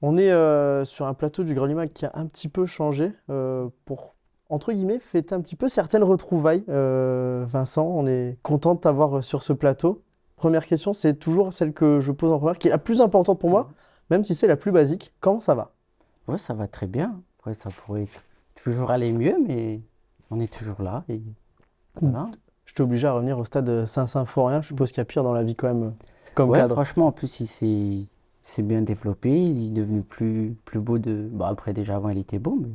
On est sur un plateau du Grand Lima qui a un petit peu changé pour, entre guillemets, fêter un petit peu certaines retrouvailles. Vincent, on est content de t'avoir sur ce plateau. Première question, c'est toujours celle que je pose en première, qui est la plus importante pour moi, Mhm. même si c'est la plus basique. Comment ça va? Ouais, ça va très bien. Après, ça pourrait toujours aller mieux, mais on est toujours là. Et voilà. Je t'ai obligé à revenir au stade Saint-Symphorien. Je suppose qu'il y a pire dans la vie quand même comme Ouais, cadre. franchement, en plus, s'est bien développé. Il est devenu plus beau de. Bon, après, déjà, avant, il était beau, mais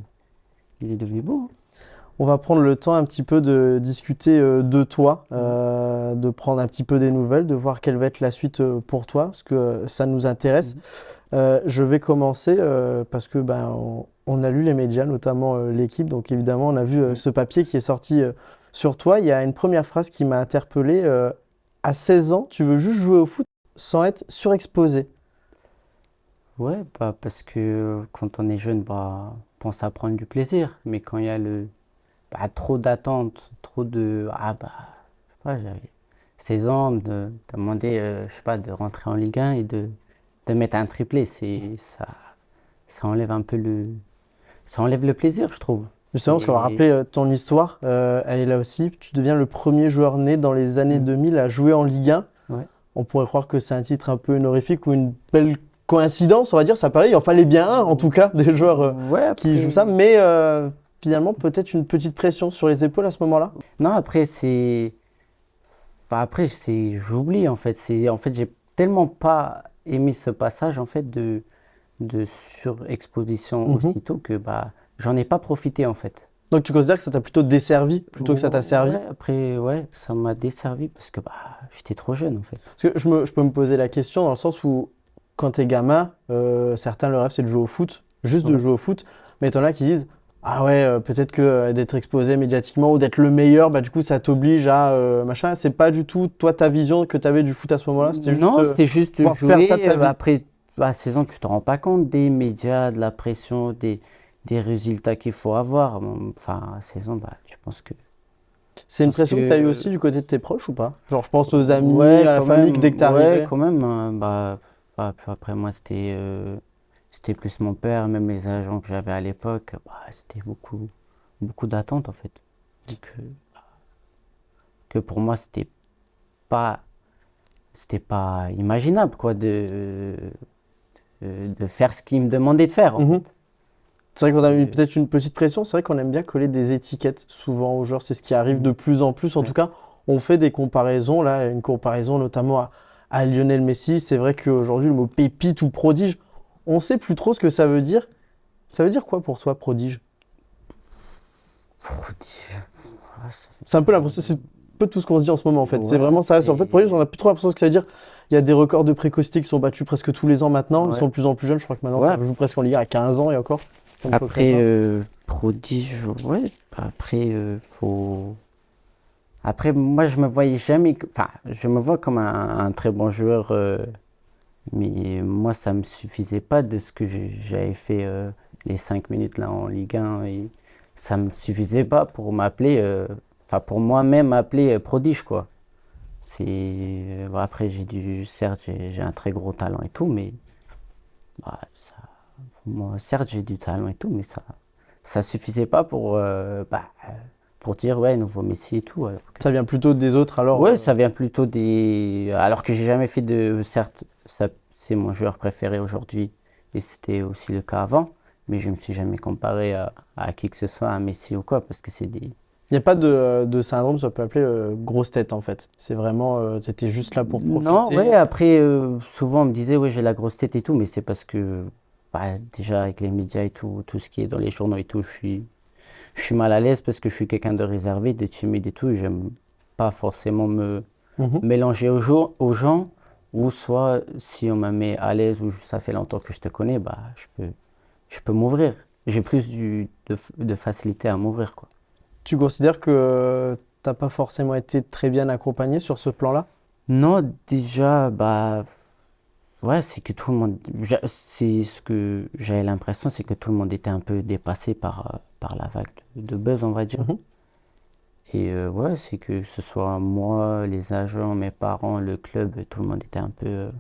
il est devenu beau. On va prendre le temps un petit peu de discuter de toi, Hein. de prendre un petit peu des nouvelles, de voir quelle va être la suite pour toi, parce que ça nous intéresse. Mhm. Je vais commencer parce que on a lu les médias, notamment l'équipe, donc évidemment on a vu Mhm. ce papier qui est sorti sur toi. Il y a une première phrase qui m'a interpellé. À 16 ans, tu veux juste jouer au foot sans être surexposé. Ouais, bah, parce que quand on est jeune, bah, on pense à prendre du plaisir. Mais quand il y a trop d'attentes, trop de. Ah, bah, je sais pas, j'avais 16 ans, de demander, je sais pas, de rentrer en Ligue 1 et de mettre un triplé, ça enlève un peu ça enlève le plaisir, je trouve. Justement, parce qu'on va C'est, rappeler ton histoire, elle est là aussi. Tu deviens le premier joueur né dans les années Mm. 2000 à jouer en Ligue 1. Ouais. On pourrait croire que c'est un titre un peu honorifique ou une belle coïncidence, on va dire. Ça paraît, il en fallait bien un, en tout cas, des joueurs Ouais, qui jouent ça. après, Mais finalement, peut-être une petite pression sur les épaules à ce moment-là. non, après, j'oublie, en fait. En fait, j'ai tellement pas aimé ce passage, en fait, de surexposition Mhm. aussitôt que, bah, j'en ai pas profité, en fait. Donc tu considères que ça t'a plutôt desservi plutôt que ça t'a servi? Ouais, après, ouais, ça m'a desservi parce que, bah, j'étais trop jeune, en fait. Parce que je peux me poser la question dans le sens où, quand t'es gamin, certains, leur rêve, c'est de jouer au foot, juste de Ouais. jouer au foot. Mais t'en as qui disent, ah ouais, peut-être que d'être exposé médiatiquement ou d'être le meilleur, bah du coup, ça t'oblige à machin. C'est pas du tout, toi, ta vision que t'avais du foot à ce moment-là. C'était juste Non, c'était juste pouvoir faire ça de jouer. ta vie. Après, à 16 ans, tu te rends pas compte des médias, de la pression, des résultats qu'il faut avoir. Bon, enfin, à 16 ans, bah, je pense que. C'est une Parce pression que t'as eu que, aussi du côté de tes proches ou pas? Genre, je pense aux amis, ouais, à la quand famille, que dès que même, ouais, t'arrivais. quand même, hein, après moi, c'était plus mon père, même les agents que j'avais à l'époque, bah, c'était beaucoup d'attentes, en fait. Donc, que pour moi, pas, c'était pas imaginable, quoi, de faire ce qu'ils me demandaient de faire, en Mhm. fait. C'est vrai qu'on a eu Et, peut-être une petite pression. C'est vrai qu'on aime bien coller des étiquettes souvent aux joueurs. C'est ce qui arrive de mm, plus en plus. En tout ouais. cas, on fait des comparaisons. Là, une comparaison notamment à Lionel Messi. C'est vrai qu'aujourd'hui, le mot pépite ou prodige, on ne sait plus trop ce que ça veut dire. Ça veut dire quoi pour toi, prodige? Ah, C'est un peu l'impression, c'est un peu tout ce qu'on se dit en ce moment en fait. C'est ouais, vraiment ça. En fait, prodige, on après, n'a plus trop l'impression de ce que ça veut dire. Il y a des records de précocité qui sont battus presque tous les ans maintenant. Ils sont ouais, de plus en plus jeunes. Je crois que maintenant, ouais. ça joue presque en Ligue 1 à 15 ans et encore. Quelque chose comme Après, ça. prodige, ouais. Après, Après, moi, je me voyais jamais. Enfin, je me vois comme un très bon joueur, mais moi, ça me suffisait pas de ce que j'avais fait les 5 minutes là en Ligue 1. Et ça me suffisait pas pour m'appeler, enfin, pour moi-même m'appeler prodige, quoi. Bon, après, certes, j'ai un très gros talent et tout, mais bah, moi, certes, j'ai du talent et tout, mais ça suffisait pas pour dire, ouais, nouveau Messi et tout. Ça vient plutôt des autres alors. Ouais, ça vient plutôt des. Alors que j'ai jamais fait de. Certes, c'est mon joueur préféré aujourd'hui, et c'était aussi le cas avant, mais je me suis jamais comparé à qui que ce soit, à Messi ou quoi, parce que c'est des. Il n'y a pas de syndrome, ça peut appeler grosse tête en fait. C'est vraiment, tu étais juste là pour Non, ouais, profiter. après, souvent on me disait, ouais, j'ai la grosse tête et tout, mais c'est parce que, bah, déjà, avec les médias et tout ce qui est dans les journaux et tout, je suis mal à l'aise parce que je suis quelqu'un de réservé, de timide et tout, j'aime pas forcément me Mhm. mélanger aux gens, ou soit si on me met à l'aise ou ça fait longtemps que je te connais, bah, je peux m'ouvrir. J'ai plus de facilité à m'ouvrir, quoi. Tu considères que t'as pas forcément été très bien accompagné sur ce plan-là? Non, déjà, bah, ouais, c'est que tout le monde, c'est ce que j'avais l'impression, c'est que tout le monde était un peu dépassé par la vague de buzz, on va dire. Mhm. Et ouais, c'est que ce soit moi, les agents, mes parents, le club, tout le monde était un peu,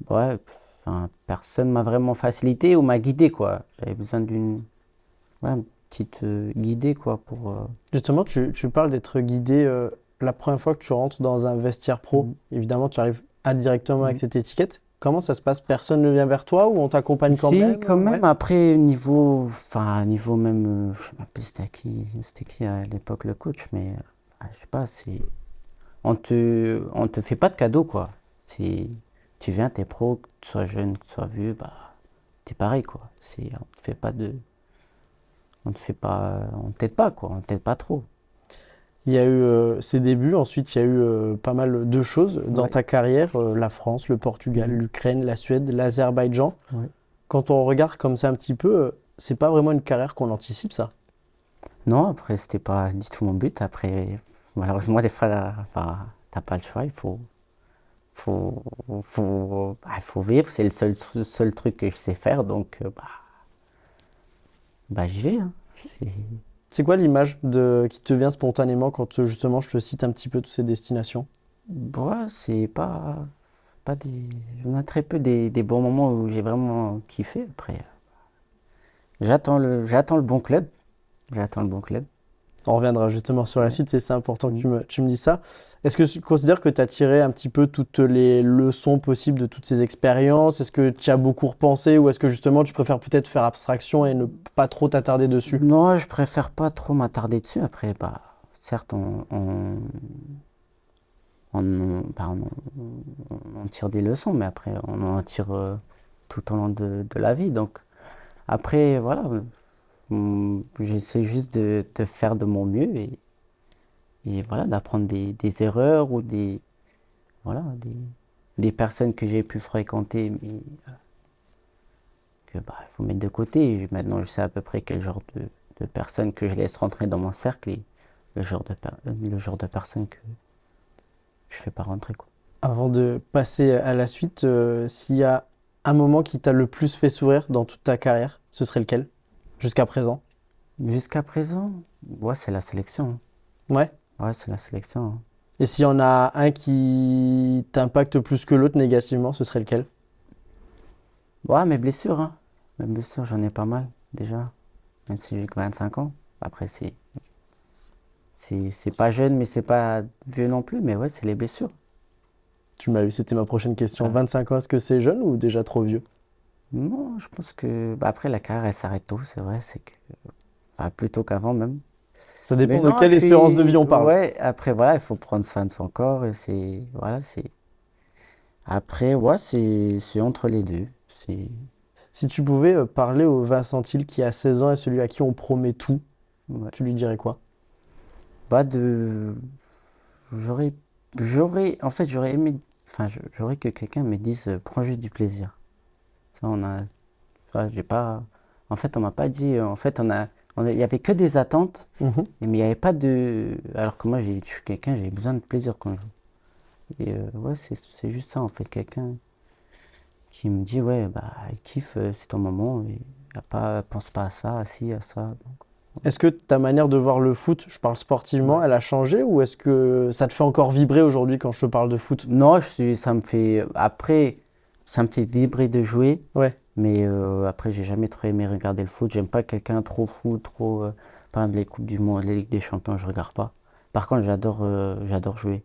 ouais. enfin, personne m'a vraiment facilité ou m'a guidé, quoi. J'avais besoin d'une ouais, une petite guidée, quoi, pour... Justement, tu parles d'être guidé la première fois que tu rentres dans un vestiaire pro. Mhm. Évidemment, tu arrives indirectement avec Mhm. cette étiquette. Comment ça se passe? Personne ne vient vers toi ou on t'accompagne quand Si, même? quand Ouais. même, après, niveau même, je sais même plus c'était qui à l'époque le coach, mais je sais pas, on te fait pas de cadeau, quoi. C'est, tu viens, t'es pro, que tu sois jeune, que tu sois vieux, bah, t'es pareil, quoi. On t'aide pas, quoi. On t'aide pas trop. Il y a eu ses débuts, ensuite il y a eu pas mal de choses dans Ouais. ta carrière, la France, le Portugal, Mhm. l'Ukraine, la Suède, l'Azerbaïdjan. Ouais. Quand on regarde comme ça un petit peu, c'est pas vraiment une carrière qu'on anticipe ça. Non, après, c'était pas du tout mon but. Après, malheureusement, des fois, là, enfin, t'as pas le choix. Faut, il faut vivre. C'est le seul truc que je sais faire. Donc, bah, j'y vais, hein. C'est quoi l'image qui te vient spontanément quand justement je te cite un petit peu toutes ces destinations? C'est pas des. On a très peu des bons moments où j'ai vraiment kiffé. Après, j'attends le bon club. J'attends le bon club. On reviendra justement sur la Ouais. suite et c'est important que Mm. tu me dises ça. Est-ce que tu considères que tu as tiré un petit peu toutes les leçons possibles de toutes ces expériences? Est-ce que tu as beaucoup repensé ou est-ce que justement tu préfères peut-être faire abstraction et ne pas trop t'attarder dessus? Non, je préfère pas trop m'attarder dessus. Après, bah, certes, on tire des leçons, mais après, on en tire tout au long de la vie. Donc, après, voilà, j'essaie juste de faire de mon mieux et voilà, d'apprendre des erreurs ou des personnes que j'ai pu fréquenter, mais que bah, il faut mettre de côté. Maintenant, je sais à peu près quel genre de personnes que je laisse rentrer dans mon cercle et le genre de personnes que je fais pas rentrer, quoi. Avant de passer à la suite, s'il y a un moment qui t'a le plus fait sourire dans toute ta carrière, ce serait lequel? Jusqu'à présent? Jusqu'à présent, ouais, c'est la sélection, Ouais. hein. Ouais, c'est la sélection, hein. Et s'il y en a un qui t'impacte plus que l'autre négativement, ce serait lequel? Ouais, mes blessures, hein. Mes blessures, j'en ai pas mal, déjà. Même si j'ai que 25 ans. Après, c'est pas jeune, mais c'est pas vieux non plus. Mais ouais, c'est les blessures. Tu m'as eu, c'était ma prochaine question. Ah. 25 ans, est-ce que c'est jeune ou déjà trop vieux? Non, je pense que bah, après, la carrière, elle s'arrête tôt, c'est vrai. C'est que, enfin, plus tôt qu'avant même. Ça Mais dépend de non, quelle espérance de vie on parle. ouais, après, voilà, il faut prendre soin de son corps. Et c'est. Voilà, c'est. Après, ouais, c'est entre les deux. Si tu pouvais parler au Vincent Hill qui a 16 ans et celui à qui on promet tout, Ouais. tu lui dirais quoi? Pas de. J'aurais. En fait, j'aurais aimé. Enfin, j'aurais que quelqu'un me dise prends juste du plaisir. Ça, j'ai pas. En fait, on m'a pas dit. En fait, il y avait que des attentes, Mhm. mais il n'y avait pas de. Alors que moi, je suis quelqu'un, j'ai besoin de plaisir quand je joue. Et ouais, c'est juste ça, en fait. Quelqu'un qui me dit, ouais, bah, kiffe, c'est ton moment. Et pense pas à ça, à ci, à ça. Est-ce que ta manière de voir le foot, je parle sportivement, Ouais. elle a changé ou est-ce que ça te fait encore vibrer aujourd'hui quand je te parle de foot? Non, ça me fait. Après, ça me fait vibrer de jouer. Ouais, Mais après, j'ai jamais trop aimé regarder le foot. J'aime pas quelqu'un trop fou, trop. Par exemple, les Coupes du Monde, les Ligues des Champions, je regarde pas. Par contre, j'adore jouer.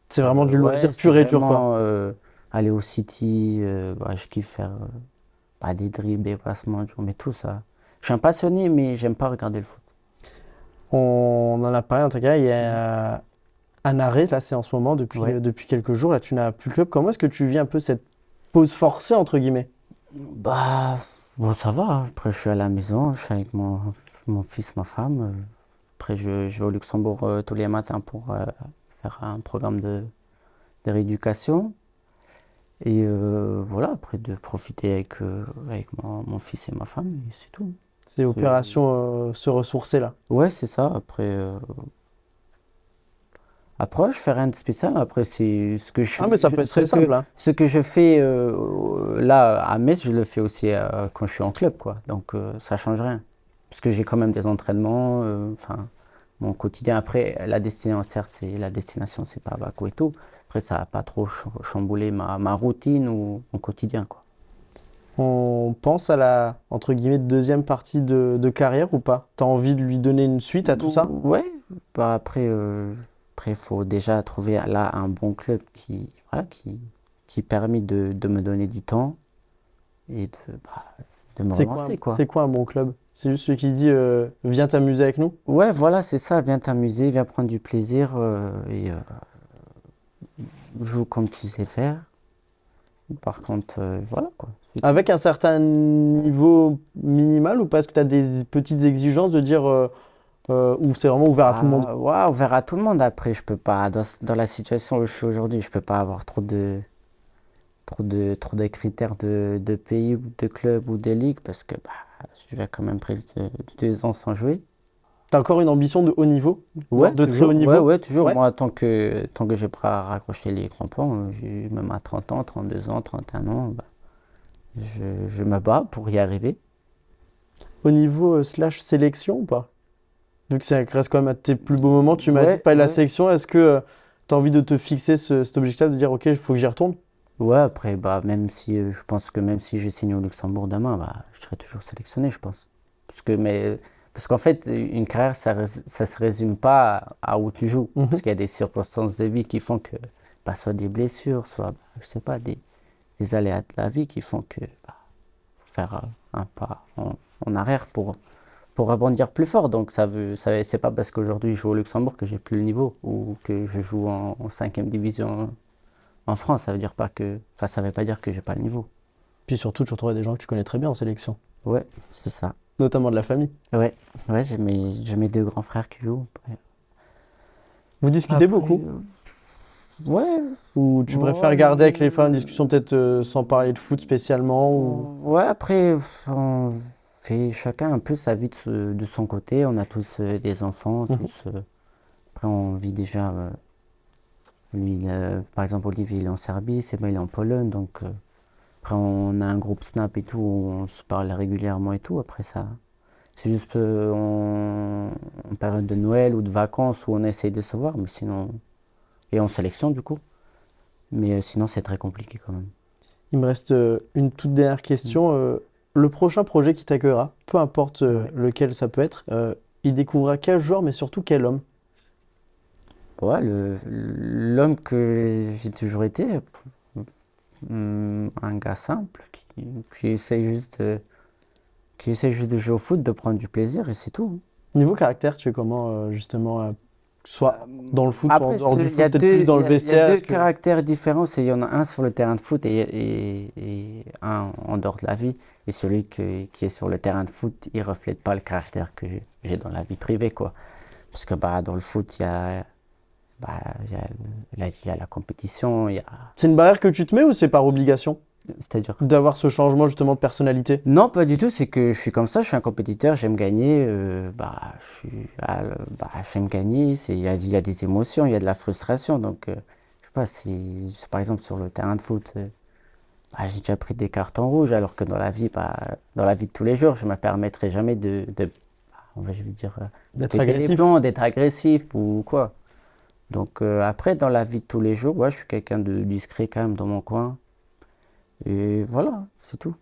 c'est vraiment du Ouais, loisir c'est pur et dur, quoi. vraiment aller au City. Bah, je kiffe faire pas des dribbles, des passements, mais tout ça. Je suis un passionné, mais j'aime pas regarder le foot. On en a parlé en tout cas, il y a un arrêt, là c'est en ce moment, Ouais. depuis quelques jours, là tu n'as plus le club. Comment est-ce que tu vis un peu cette pause forcée, entre guillemets? Bah, bon, ça va, hein. Après, je suis à la maison, je suis avec mon fils, ma femme. Après, je vais au Luxembourg tous les matins pour faire un programme de rééducation. Et voilà, après de profiter avec mon fils et ma femme, et c'est tout. C'est C'est- opération se ressourcer, là. Ouais, c'est ça. Après, je fais rien de spécial. Après, c'est ce que Ah, mais ça peut être très simple, hein. ce que je fais là à Metz, je le fais aussi quand je suis en club, quoi. Donc, ça change rien. Parce que j'ai quand même des entraînements, enfin, mon quotidien. Après, la destination, c'est pas Bakou et tout. Après, ça n'a pas trop chamboulé ma routine ou mon quotidien, quoi. On pense à la, entre guillemets, deuxième partie de carrière ou pas? T'as envie de lui donner une suite à tout ça? Ouais, bah après, faut déjà trouver là un bon club voilà, qui permet de me donner du temps et de me relancer, quoi. C'est quoi un bon club? C'est juste celui qui dit viens t'amuser avec nous? Ouais, voilà, c'est ça. Viens t'amuser, viens prendre du plaisir et joue comme tu sais faire. Par contre, voilà, quoi. C'est tout. Avec un certain niveau minimal ou pas? Est-ce que tu as des petites exigences de dire ou c'est vraiment ouvert à tout le monde? Ouais, on verra tout le monde après. Je peux pas, dans la situation où je suis aujourd'hui, je peux pas avoir trop de critères de pays ou de clubs ou de ligues parce que je vais quand même presque 2 ans sans jouer. T'as encore une ambition de haut niveau? Genre Ouais, de très haut toujours. Ouais, niveau? ouais, toujours. Ouais. Moi, tant que j'ai pas raccroché les crampons, même à 30 ans, 32 ans, 31 ans, je me bats pour y arriver. Haut niveau slash sélection ou pas? Vu que ça reste quand même à tes plus beaux moments, tu m'as dit Ouais, pas la ouais. sélection, est-ce que tu as envie de te fixer cet objectif de dire ok, il faut que j'y retourne? Ouais, après, même si je pense que même si je signe au Luxembourg demain, je serai toujours sélectionné, je pense. Parce qu'en fait, une carrière, ça se résume pas à où tu joues. Mhm. Parce qu'il y a des circonstances de vie qui font que, soit des blessures, soit, je sais pas, des aléas de la vie qui font que, faut faire un pas en arrière pour rebondir plus fort. Donc, c'est pas parce qu'aujourd'hui je joue au Luxembourg que j'ai plus le niveau ou que je joue en 5e division en France, ça veut pas dire que j'ai pas le niveau. Puis surtout, tu retrouveras des gens que tu connais très bien en sélection, Ouais, c'est ça. notamment de la famille. Ouais, ouais, j'ai mes 2 grands frères qui jouent. Vous discutez Après, beaucoup? ouais, Ou tu préfères garder avec les frères une discussion peut-être sans parler de foot spécialement ou... ouais, après, on fait chacun un peu sa vie de son côté. On a tous des enfants, Mhm. tous. Après, on vit déjà. Lui, par exemple, Olivier, il est en Serbie, Seba, il est en Pologne. Donc, après, on a un groupe Snap et tout, où on se parle régulièrement et tout. Après, ça. C'est juste en période de Noël ou de vacances où on essaye de se voir, mais sinon. Et en sélection, du coup. Mais sinon, c'est très compliqué quand même. Il me reste une toute dernière Mm. question. Le prochain projet qui t'accueillera, peu importe Ouais. lequel ça peut être, il découvrira quel joueur, mais surtout quel homme. Ouais, l'homme que j'ai toujours été, un gars simple qui essaie juste de jouer au foot, de prendre du plaisir et c'est tout. Niveau caractère, tu es comment justement, soit dans le foot, soit en Après, dehors du il y a foot, peut-être plus deux, dans il le y a, il y a vestiaire, deux est-ce que... caractères différents. Il y en a un sur le terrain de foot et un en dehors de la vie. Et celui qui est sur le terrain de foot, il reflète pas le caractère que j'ai dans la vie privée, quoi. Parce que dans le foot, il y a la compétition, C'est une barrière que tu te mets ou c'est par obligation c'est-à-dire. d'avoir ce changement justement de personnalité? Non, pas du tout, c'est que je suis comme ça, je suis un compétiteur, j'aime gagner, j'aime gagner, il y a des émotions, il y a de la frustration, donc je sais pas, si, par exemple sur le terrain de foot, j'ai déjà pris des cartons rouges, alors que dans la vie de tous les jours, je ne me permettrai jamais je vais dire, D'être péter les agressif? plombs, d'être agressif ou quoi. Donc après, dans la vie de tous les jours, ouais, je suis quelqu'un de discret quand même dans mon coin, et voilà, c'est tout.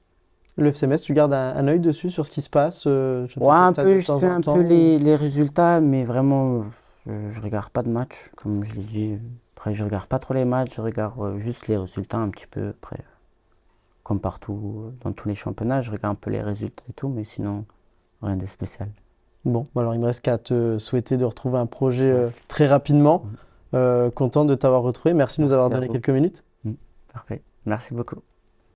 Le FCMS, tu gardes un œil dessus sur ce qui se passe, je sais, Ouais, peut-être au un stade de peu, je temps suis en un peu temps. les résultats, mais vraiment, je regarde pas de match, comme je l'ai dit. Après, je regarde pas trop les matchs, je regarde juste les résultats un petit peu. Après, comme partout, dans tous les championnats, je regarde un peu les résultats et tout, mais sinon, rien de spécial. Bon, bah alors il me reste qu'à te souhaiter de retrouver un projet Ouais. très rapidement. Mm. Content de t'avoir retrouvé. Merci de nous avoir Merci à donné vous. quelques minutes. Mm. Parfait. Merci beaucoup.